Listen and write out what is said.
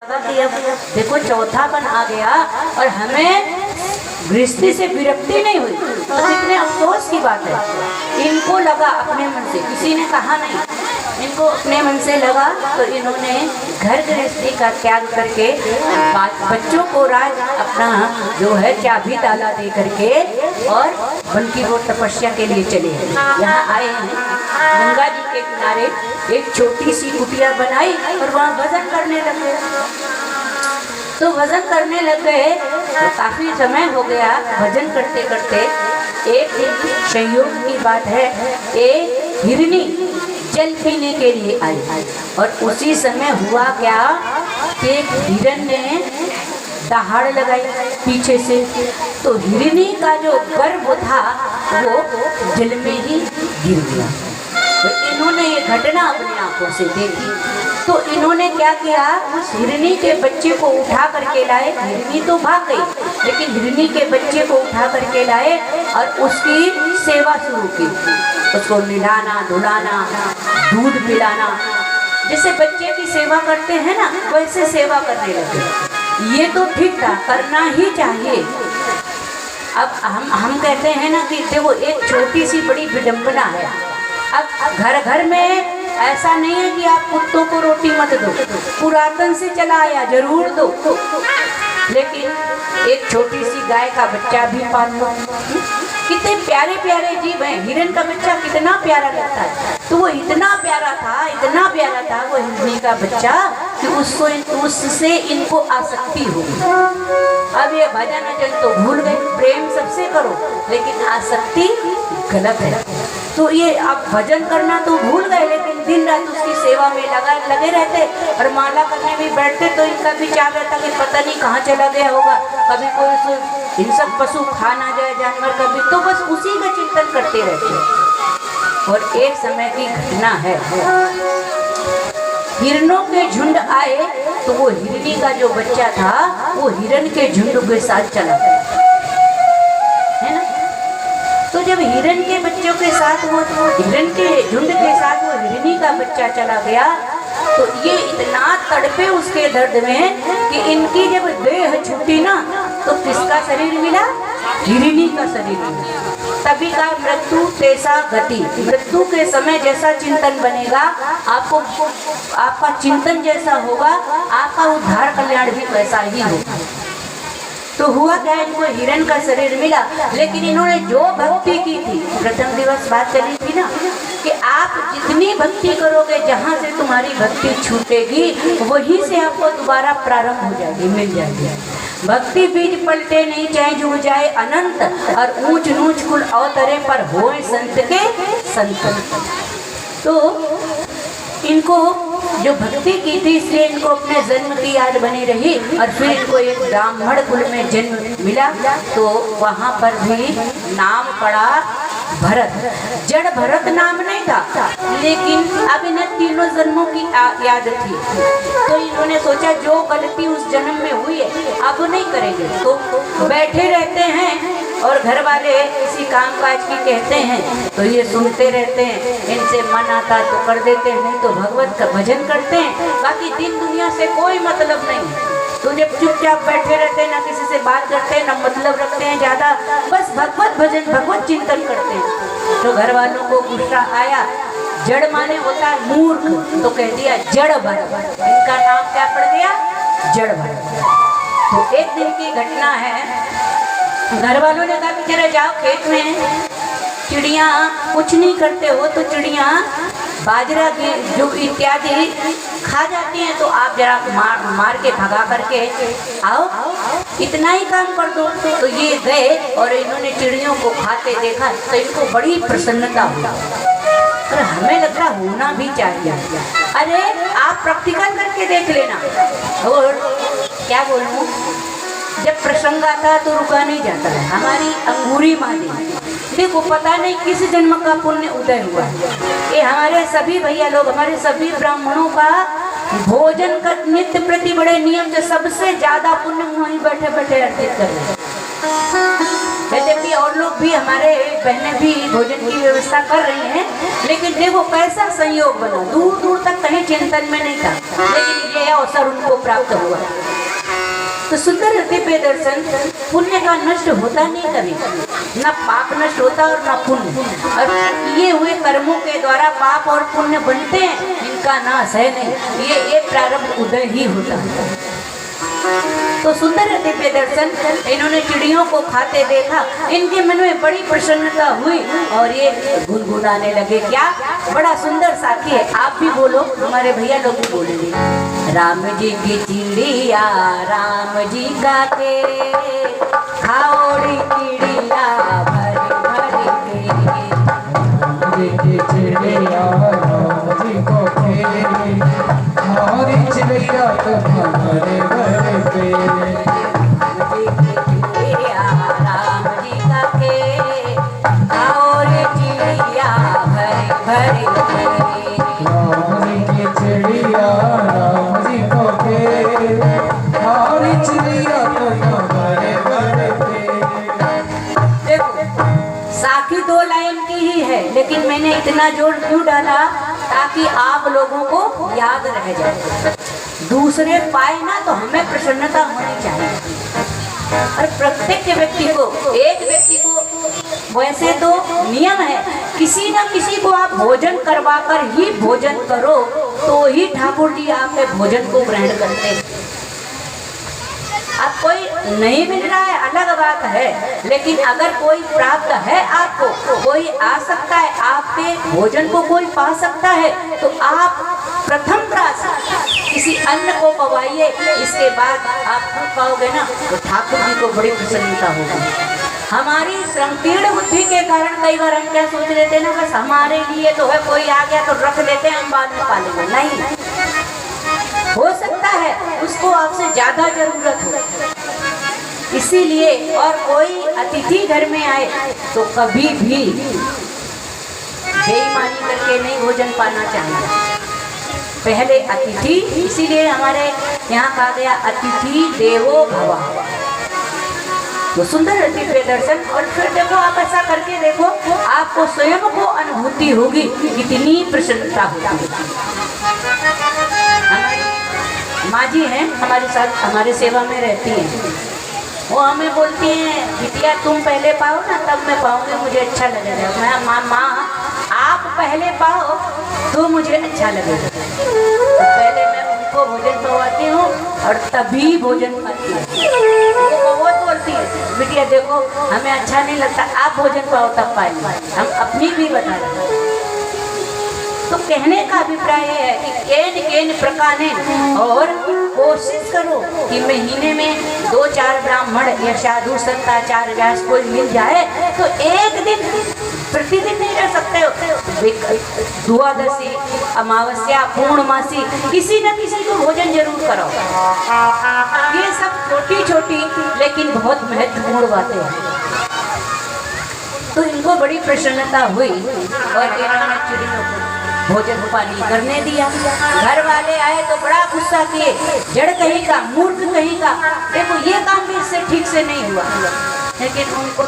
कि अब देखो चौथापन आ गया और हमें गृहस्थी से विरक्ति नहीं हुई, तो कितने अफसोस की बात है। इनको लगा अपने मन से, किसी ने कहा नहीं, इनको अपने मन से लगा तो इन्होंने घर गृहस्थी का त्याग करके बच्चों को राज अपना जो है चाबी ताला दे करके और वन की ओर तपस्या के लिए चले यहाँ आए हैं। गंगा जी के किनारे एक छोटी सी कुटिया बनाई और वहाँ भजन करने लगे। तो भजन करने लग गए तो काफी समय हो गया भजन करते करते। एक दिन संयोग की बात है, एक हिरनी जल पीने के लिए आई और उसी समय हुआ क्या कि एक हिरन ने दहाड़ लगाई पीछे से, तो हिरनी का जो गर्भ था वो जल में ही गिर गया। तो इन्होंने ये घटना अपनी आंखों से देखी, तो इन्होंने क्या किया, उस हिरनी के बच्चे को उठा करके लाए। हिरनी तो भाग गई, लेकिन हिरनी के बच्चे को उठा करके लाए और उसकी सेवा शुरू की। उसको नहलाना धुलाना, दूध पिलाना, जैसे बच्चे की सेवा करते हैं ना, वैसे सेवा करने लगे। ये तो ठीक था, करना ही चाहिए। अब हम कहते हैं ना कि देखो एक छोटी सी बड़ी विडंबना है। अब घर घर में ऐसा नहीं है कि आप कुत्तों को रोटी मत दो, पुरातन से चला आया जरूर दो, लेकिन एक छोटी सी गाय का बच्चा भी पाल लो। कितने प्यारे प्यारे जीव हैं। हिरन का बच्चा कितना प्यारा लगता है, तो वो इतना प्यारा था, इतना प्यारा था वो हिरनी का बच्चा कि उससे इनको आसक्ति हो गई। अब ये भजन अजन तो भूल गए, प्रेम सबसे करो, लेकिन आसक्ति गलत है। तो ये अब भजन करना तो भूल गए, लेकिन दिन रात उसकी सेवा में लगे रहते और माला करने भी बैठते तो इनका विचार रहता कि पता नहीं कहाँ चला गया होगा, कभी कोई हिंसक पशु खा ना जाए जानवर, कभी तो बस उसी का चिंतन करते रहते। और एक समय की घटना है, हिरणों के झुंड आए तो वो हिरनी का जो बच्चा था वो हिरण के झुंड के साथ चला गया, है ना। तो जब हिरण के बच्चों के साथ वो हिरण के झुंड के साथ वो हिरनी का बच्चा चला गया, तो ये इतना तड़पे उसके दर्द में कि इनकी जब देह छूटी ना, तो किसका शरीर मिला, हिरनी का शरीर मिला। तभी का मृत्यु तैसा गति, मृत्यु के समय जैसा चिंतन बनेगा, आपका चिंतन जैसा होगा, आपका उद्धार कल्याण भी वैसा ही होगा। तो हुआ क्या, इनको हिरण का शरीर मिला, लेकिन इन्होंने जो भक्ति की थी, प्रथम दिवस बात चली थी ना कि आप जितनी भक्ति करोगे, जहाँ से तुम्हारी भक्ति छूटेगी वहीं से आपको दोबारा प्रारंभ हो जाएगी, मिल जाएगी। भक्ति बीज पलटे नहीं, चाहे जुड़ जाए अनंत, और ऊंच नीच कुल अवतरे पर होए संत के संत। तो इनको जो भक्ति की थी, इसलिए इनको अपने जन्म की याद बनी रही। और फिर इनको एक ब्राह्मण कुल में जन्म मिला, तो वहाँ पर भी नाम पड़ा भरत। जड़ भरत नाम नहीं था, लेकिन अब इन्हें तीनों जन्मों की याद थी। तो इन्होंने सोचा जो गलती उस जन्म में हुई है अब नहीं करेंगे। तो बैठे रहते हैं और घर वाले किसी काम काज की कहते हैं तो ये सुनते रहते हैं, इनसे मन आता तो कर देते हैं, नहीं तो भगवत का भजन करते हैं। बाकी दिन दुनिया से कोई मतलब नहीं। तो जब चुपचाप बैठे रहते हैं, ना किसी से बात करते हैं, ना मतलब रखते हैं ज़्यादा, बस भगवत भजन भगवत चिंतन करते हैं। तो घर वालों को गुस्सा आया। जड़ माने होता है मूर्ख, तो कह दिया जड़ भरत। इनका नाम क्या पड़ गया, जड़ भरत। तो एक दिन की घटना है, घर वालों ने कहा कि जरा जाओ खेत में, चिड़िया कुछ नहीं करते हो तो चिड़िया बाजरा की जो इत्यादि खा जाती हैं, तो आप जरा मार के भगा करके आओ, इतना ही काम कर दो। तो ये गए और इन्होंने चिड़ियों को खाते देखा, तो इनको बड़ी प्रसन्नता हुई। और हमें लगता होना भी चाहिए। अरे आप प्रैक्टिकल करके देख लेना। और क्या बोलूँ, जब प्रसंग आता तो रुका नहीं जाता है। हमारी अंगूरी माली, देखो पता नहीं किस जन्म का पुण्य उदय हुआ है। ये हमारे सभी भैया लोग, हमारे सभी ब्राह्मणों का भोजन का नित्य प्रति बड़े नियम से सबसे ज्यादा पुण्य वहीं बैठे बैठे अर्जित कर रहे हैं। यद्यपि और लोग भी, हमारे बहनें भी भोजन की व्यवस्था कर रही हैं, लेकिन देखो कैसा संयोग बना, दूर दूर तक कहीं चिंतन में नहीं था, लेकिन ये अवसर उनको प्राप्त हुआ। तो सुंदर दिव्य दर्शन, पुण्य का नष्ट होता नहीं कभी, न पाप नष्ट होता और न पुण्य, और किए हुए कर्मों के द्वारा पाप और पुण्य बनते हैं, इनका नाश है नहीं, ये प्रारब्ध उदय ही होता है। तो सुंदर दिव्य दर्शन, इन्होंने चिड़ियों को खाते देखा, इनके मन में बड़ी प्रसन्नता हुई और ये गुनगुनाने लगे। क्या बड़ा सुंदर साखी है, आप भी बोलो, हमारे भैया लोग भी बोलेंगे। राम जी की चिड़िया राम जी का के, खाओड़ी चिड़िया भरी भरी के, चिड़िया राम जी को खेले, हमारी चिड़िया तो भरे भरे पे। चिड़िया राम जी का के, खाओड़ी चिड़िया भरी भरी के, राम जी की चिड़िया राम जी को खेले, हमारी चिड़िया तो भरे भरे पे। साखी 2 लाइन की ही है, लेकिन मैंने इतना जोर क्यों डाला, ताकि आप लोगों को याद रह जाए। दूसरे पाए ना तो हमें प्रसन्नता होनी चाहिए, और प्रत्येक व्यक्ति को, एक व्यक्ति को वैसे तो नियम है, किसी न किसी को आप भोजन करवा कर ही भोजन करो, तो ही ठाकुर जी आपके भोजन को ग्रहण करते हैं। अब कोई नहीं मिल रहा है अलग बात है, लेकिन अगर कोई प्राप्त है आपको, कोई आ सकता है आपके भोजन को, कोई पा सकता है, तो आप प्रथम प्रास किसी अन्न को पवाइए, इसके बाद आप खुद पाओगे ना, तो ठाकुर जी को बड़ी प्रसन्नता होगी। हमारी संकीर्ण बुद्धि के कारण कई बार हम क्या सोच लेते हैं ना, बस हमारे लिए तो है, कोई आ गया तो रख देते हैं, हम बाद में पा लेंगे। नहीं, हो सकता है उसको आपसे ज्यादा जरूरत हो, इसीलिए। और कोई अतिथि घर में आए तो कभी भी बेईमानी करके नहीं भोजन पाना चाहिए, पहले अतिथि, इसीलिए हमारे यहाँ कहा गया अतिथि देवो भव। तो सुंदर दिव्य दर्शन, और फिर देखो आप ऐसा करके देखो, आपको स्वयं को अनुभूति होगी कितनी प्रसन्नता होगी। हमारी माँ जी हैं, हमारे साथ हमारे सेवा में रहती हैं, वो हमें बोलती हैं, बिटिया तुम पहले पाओ ना, तब मैं पाऊंगी, मुझे अच्छा लगेगा। मैं माँ आप पहले पाओ तो मुझे अच्छा लगेगा, तो पहले मैं उनको भोजन पवाती हूँ और तभी भोजन पाती हूँ। वो बहुत बोलती है, बिटिया देखो हमें अच्छा नहीं लगता, आप भोजन पाओ तब पाएंगे, हम अपनी भी बता रहे हैं। तो कहने का अभिप्राय है कि केन प्रकाने, और कोशिश करो कि महीने में 2-4 ब्राह्मण या साधु संताचार्य व्यास कोई मिल जाए, तो एक दिन, प्रतिदिन नहीं रह सकते हो, द्वादशी, अमावस्या, पूर्णमासी, किसी न किसी को भोजन जरूर करो। ये सब छोटी छोटी लेकिन बहुत महत्वपूर्ण बातें हैं। तो इनको बड़ी प्रसन्नता हुई और इन्होंने चिड़ियों को भोजन पानी करने दिया। घर वाले आए तो बड़ा गुस्सा किए, जड़ कहीं का, मूर्ख कहीं का, देखो ये काम भी इससे ठीक से नहीं हुआ, लेकिन उनको